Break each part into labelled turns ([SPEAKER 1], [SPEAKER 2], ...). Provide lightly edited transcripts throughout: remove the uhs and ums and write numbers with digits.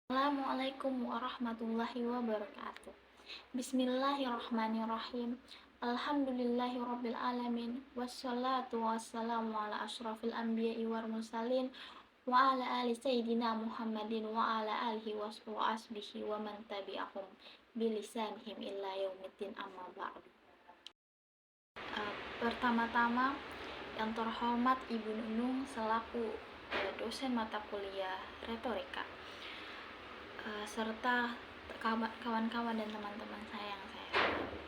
[SPEAKER 1] Assalamualaikum warahmatullahi wabarakatuh. Bismillahirrahmanirrahim. Alhamdulillahirabbil alamin. Wassalatu wassalamu ala asyrafil anbiya'i wal mursalin wa ala ali sayyidina Muhammadin wa ala alihi wa asbihi wa man tabi'ahum bilisanihim illa yaumiddin amma ba'du. Pertama-tama yang terhormat Ibu Nunung selaku dosen mata kuliah retorika, serta kawan-kawan dan teman-teman saya yang saya hormati.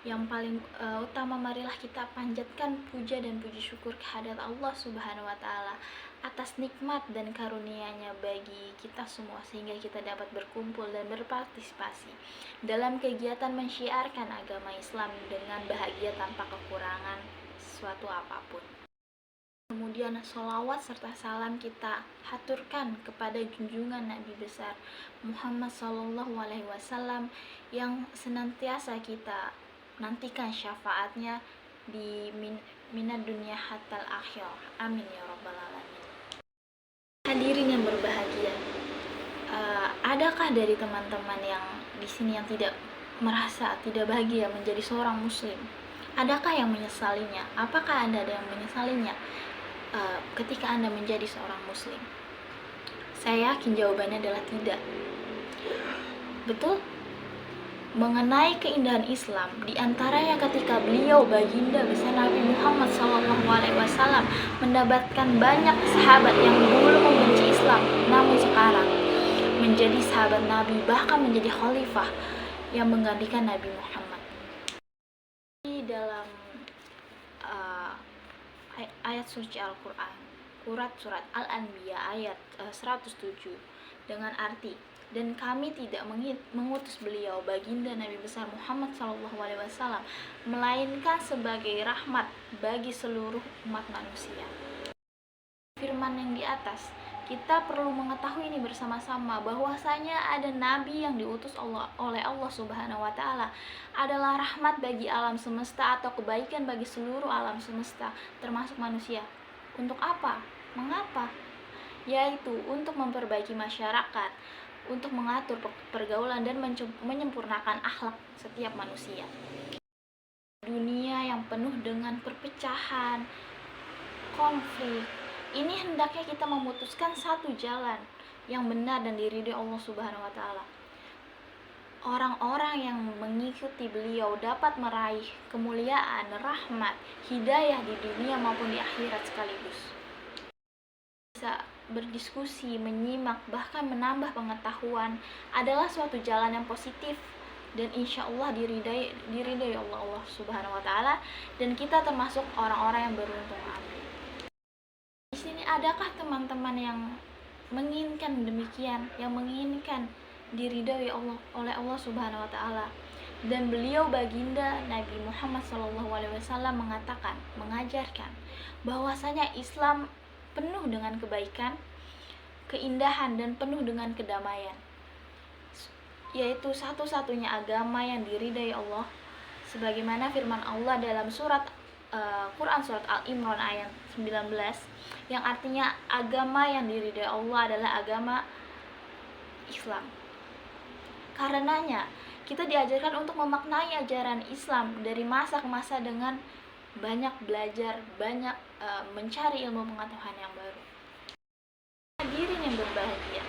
[SPEAKER 1] Yang paling utama, marilah kita panjatkan puja dan puji syukur kehadirat Allah Subhanahu wa taala atas nikmat dan karunia-Nya bagi kita semua, sehingga kita dapat berkumpul dan berpartisipasi dalam kegiatan mensyiarkan agama Islam dengan bahagia tanpa kekurangan sesuatu apapun. Kemudian sholawat serta salam kita haturkan kepada junjungan Nabi besar Muhammad SAW yang senantiasa kita nantikan syafaatnya di minad dunia hatal akhir. Amin ya rabbal alamin. Hadirin yang berbahagia, adakah dari teman-teman yang di sini yang tidak merasa tidak bahagia menjadi seorang muslim? Adakah yang menyesalinya? Apakah Anda ada yang menyesalinya ketika Anda menjadi seorang muslim? Saya yakin jawabannya adalah tidak. Betul? Mengenai keindahan Islam, diantaranya ketika beliau baginda besar Nabi Muhammad SAW mendapatkan banyak sahabat yang dulu membenci Islam, namun sekarang menjadi sahabat Nabi, bahkan menjadi khalifah yang menggantikan Nabi Muhammad. Di dalam ayat suci Al-Quran, surat Al-Anbiya ayat 107 dengan arti, dan kami tidak mengutus beliau baginda Nabi besar Muhammad SAW melainkan sebagai rahmat bagi seluruh umat manusia. Firman yang di atas, kita perlu mengetahui ini bersama-sama, bahwasanya ada nabi yang diutus oleh Allah Subhanahu wa taala adalah rahmat bagi alam semesta atau kebaikan bagi seluruh alam semesta termasuk manusia. Untuk apa? Mengapa? Yaitu untuk memperbaiki masyarakat, untuk mengatur pergaulan dan menyempurnakan akhlak setiap manusia. Dunia yang penuh dengan perpecahan, konflik, ini hendaknya kita memutuskan satu jalan yang benar dan diridhoi Allah Subhanahu wa taala. Orang-orang yang mengikuti beliau dapat meraih kemuliaan, rahmat, hidayah di dunia maupun di akhirat sekaligus. Bisa berdiskusi, menyimak, bahkan menambah pengetahuan adalah suatu jalan yang positif dan insya Allah diridai Allah Subhanahu wa taala, dan kita termasuk orang-orang yang beruntung. Amin. Di sini adakah teman-teman yang menginginkan demikian, yang menginginkan diridai oleh Allah Subhanahu wa taala? Dan beliau baginda Nabi Muhammad SAW mengajarkan bahwasanya Islam penuh dengan kebaikan, keindahan, dan penuh dengan kedamaian, yaitu satu-satunya agama yang diridai Allah, sebagaimana firman Allah dalam Quran surat Al-Imran ayat 19, yang artinya agama yang diridai Allah adalah agama Islam. Karenanya kita diajarkan untuk memaknai ajaran Islam dari masa ke masa dengan banyak belajar, banyak mencari ilmu pengetahuan yang baru. Hadirin yang berbahagia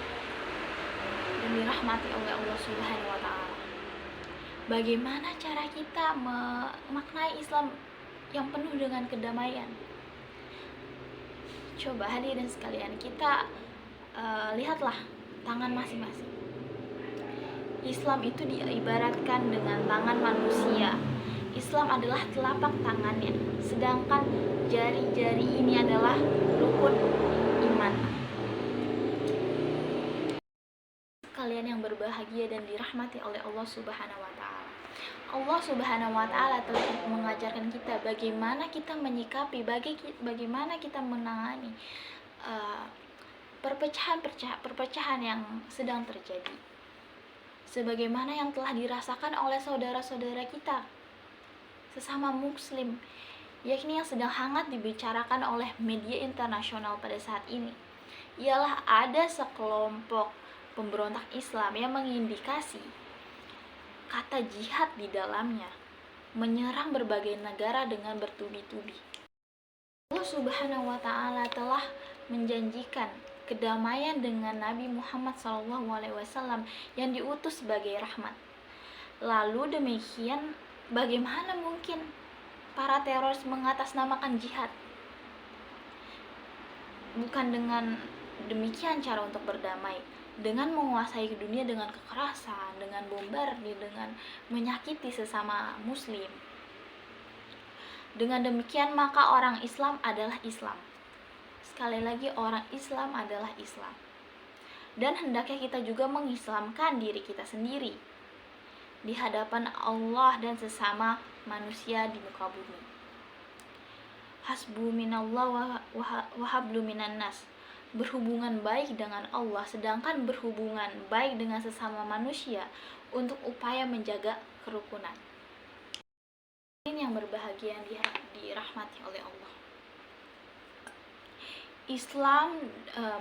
[SPEAKER 1] dan dirahmati oleh Allah Subhanahu wa taala, bagaimana cara kita memaknai Islam yang penuh dengan kedamaian? Coba hadirin sekalian, kita lihatlah tangan masing-masing. Islam itu diibaratkan dengan tangan manusia. Islam adalah telapak tangannya, sedangkan jari-jari ini adalah rukun iman. Kalian yang berbahagia dan dirahmati oleh Allah Subhanahu wa taala, Allah Subhanahu wa taala telah mengajarkan kita bagaimana kita menyikapi, bagaimana kita menangani perpecahan yang sedang terjadi, sebagaimana yang telah dirasakan oleh saudara-saudara kita sesama muslim, yakni yang sedang hangat dibicarakan oleh media internasional pada saat ini, ialah ada sekelompok pemberontak Islam yang mengindikasi kata jihad di dalamnya, menyerang berbagai negara dengan bertubi-tubi. Allah Subhanahu wa Ta'ala telah menjanjikan kedamaian dengan Nabi Muhammad SAW yang diutus sebagai rahmat. Lalu demikian, bagaimana mungkin para teroris mengatasnamakan jihad? Bukan dengan demikian cara untuk berdamai, dengan menguasai dunia dengan kekerasan, dengan bombardir, dengan menyakiti sesama muslim. Dengan demikian maka orang Islam adalah Islam. Sekali lagi, orang Islam adalah Islam. Dan hendaknya kita juga mengislamkan diri kita sendiri di hadapan Allah dan sesama manusia di muka bumi. Hasbu minallah wa hablu minan nas. Berhubungan baik dengan Allah, sedangkan berhubungan baik dengan sesama manusia untuk upaya menjaga kerukunan. Ini yang berbahagia dirahmati oleh Allah. Islam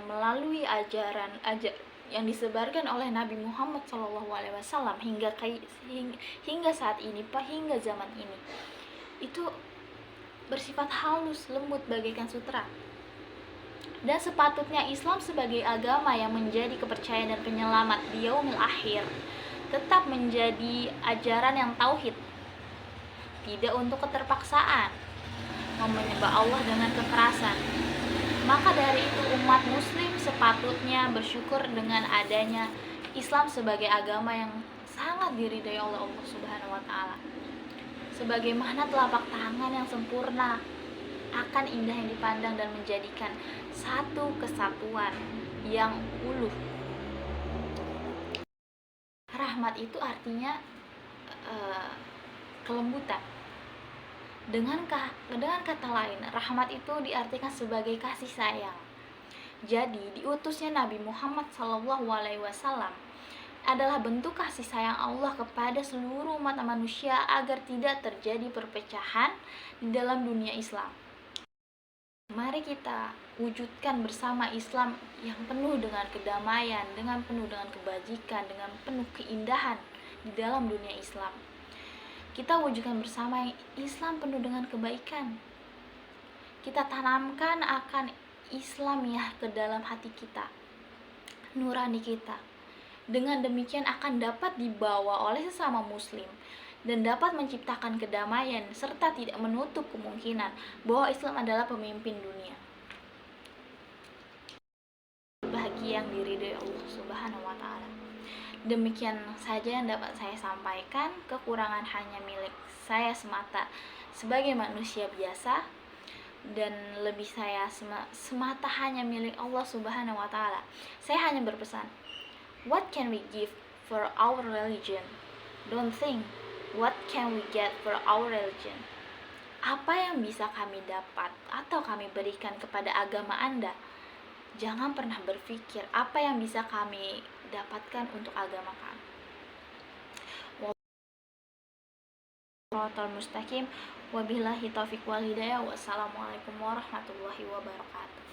[SPEAKER 1] melalui ajaran yang disebarkan oleh Nabi Muhammad SAW hingga saat ini, hingga zaman ini, itu bersifat halus, lembut bagaikan sutra. Dan sepatutnya Islam sebagai agama yang menjadi kepercayaan dan penyelamat di yaumil akhir tetap menjadi ajaran yang tauhid, tidak untuk keterpaksaan, menyembah Allah dengan kekerasan. Maka dari itu umat muslim sepatutnya bersyukur dengan adanya Islam sebagai agama yang sangat diridhai oleh Allah Subhanahu wa Ta'ala. Sebagaimana telapak tangan yang sempurna akan indah yang dipandang dan menjadikan satu kesatuan yang uluh. Rahmat itu artinya kelembutan. Dengan kata lain, rahmat itu diartikan sebagai kasih sayang. Jadi, diutusnya Nabi Muhammad SAW adalah bentuk kasih sayang Allah kepada seluruh umat manusia agar tidak terjadi perpecahan di dalam dunia Islam. Mari kita wujudkan bersama Islam yang penuh dengan kedamaian, dengan penuh dengan kebajikan, dengan penuh keindahan di dalam dunia Islam. Kita wujudkan bersama Islam penuh dengan kebaikan. Kita tanamkan akan Islam ya ke dalam hati kita, nurani kita. Dengan demikian akan dapat dibawa oleh sesama muslim dan dapat menciptakan kedamaian serta tidak menutup kemungkinan bahwa Islam adalah pemimpin dunia. Bahagia yang diridhai Allah Subhanahu wa Ta'ala. Demikian saja yang dapat saya sampaikan. Kekurangan hanya milik saya semata sebagai manusia biasa, dan lebih saya semata hanya milik Allah Subhanahu wa Ta'ala. Saya hanya berpesan, what can we give for our religion? Don't think, what can we get for our religion? Apa yang bisa kami dapat atau kami berikan kepada agama Anda? Jangan pernah berpikir apa yang bisa kami dapatkan untuk agama kami. Wallahul mustaqim, wabillahi taufiq wal hidayah. Wassalamualaikum warahmatullahi wabarakatuh.